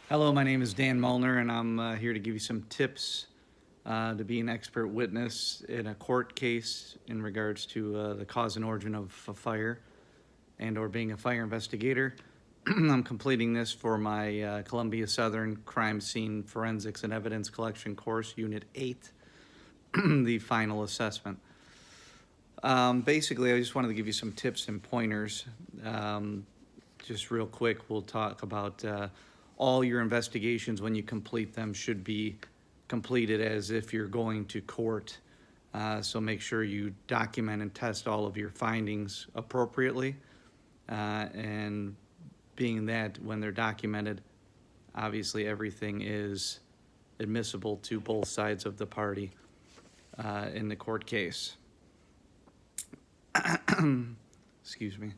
Hello, my name is Dan Mullner, and I'm here to give you some tips to be an expert witness in a court case in regards to the cause and origin of a fire and or being a fire investigator. I'm completing this for my Columbia Southern Crime Scene Forensics and Evidence Collection course, Unit 8, the final assessment. Basically, I just wanted to give you some tips and pointers. Just real quick, we'll talk about all your investigations when you complete them should be completed as if you're going to court. So make sure you document and test all of your findings appropriately. And being that when they're documented, obviously everything is admissible to both sides of the party in the court case. Excuse me.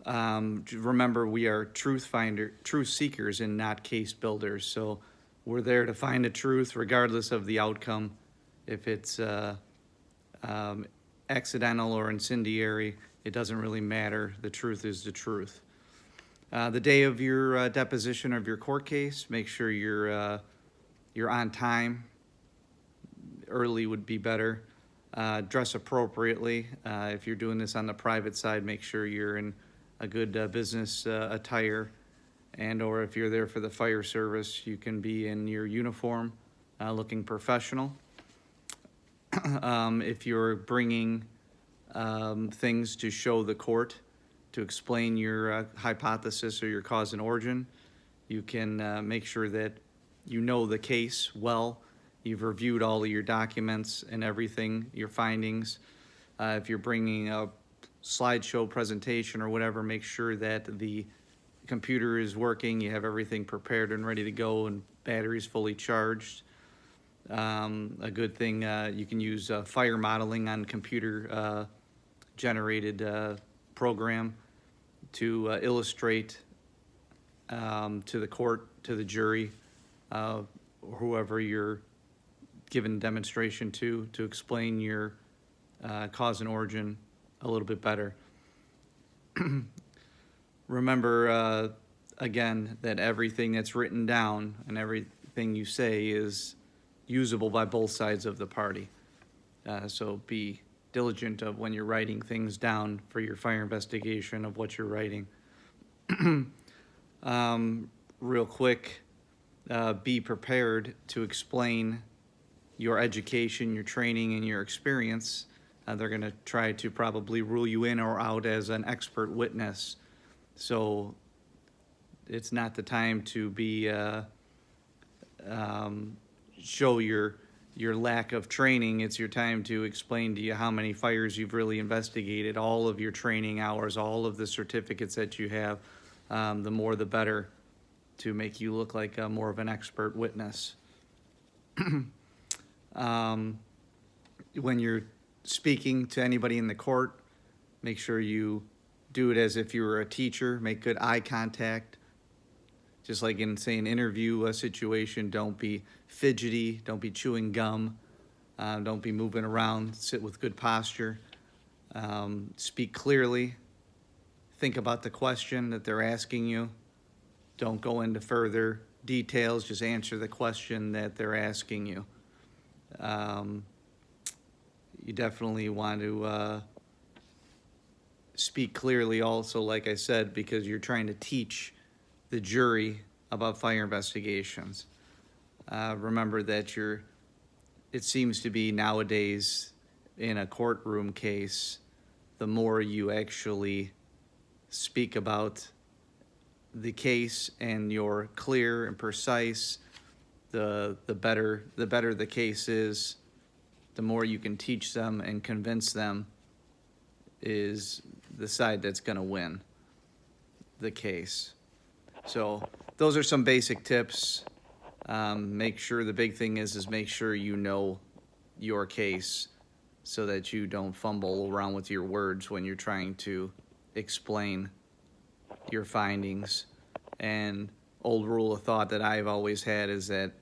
Remember, we are truth seekers and not case builders. So we're there to find the truth regardless of the outcome. If it's accidental or incendiary, it doesn't really matter. The truth is the truth. The day of your deposition of your court case, make sure you're on time. Early would be better. Dress appropriately. If you're doing this on the private side, make sure you're in a good business attire, and or if you're there for the fire service, you can be in your uniform, looking professional. If you're bringing things to show the court to explain your hypothesis or your cause and origin, you can make sure that you know the case well. You've reviewed all of your documents and everything, your findings. If you're bringing a slideshow presentation or whatever, make sure that the computer is working, you have everything prepared and ready to go, and batteries fully charged. A good thing, you can use fire modeling on computer generated program to illustrate to the court, to the jury, whoever you're given demonstration to explain your cause and origin a little bit better. Remember, again, that everything that's written down and everything you say is usable by both sides of the party. So be diligent of when you're writing things down for your fire investigation of what you're writing. Real quick, be prepared to explain your education, your training, and your experience. They're going to try to probably rule you in or out as an expert witness. So it's not the time to be show your lack of training. It's your time to explain to you how many fires you've really investigated, all of your training hours, all of the certificates that you have. The more the better, to make you look like more of an expert witness. When you're speaking to anybody in the court, make sure you do it as if you were a teacher. Make good eye contact. Just like in, say, an interview situation, don't be fidgety, don't be chewing gum, don't be moving around, sit with good posture. Speak clearly. Think about the question that they're asking you. Don't go into further details, just answer the question that they're asking you. You definitely want to speak clearly also, like I said, because you're trying to teach the jury about fire investigations. Remember that it seems to be nowadays in a courtroom case, the more you actually speak about the case and you're clear and precise, the better the case is. The more you can teach them and convince them is the side that's going to win the case. So those are some basic tips. Make sure, the big thing is make sure you know your case so that you don't fumble around with your words when you're trying to explain your findings. And old rule of thought that I've always had is that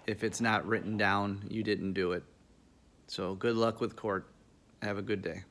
if it's not written down, you didn't do it. So good luck with court. Have a good day.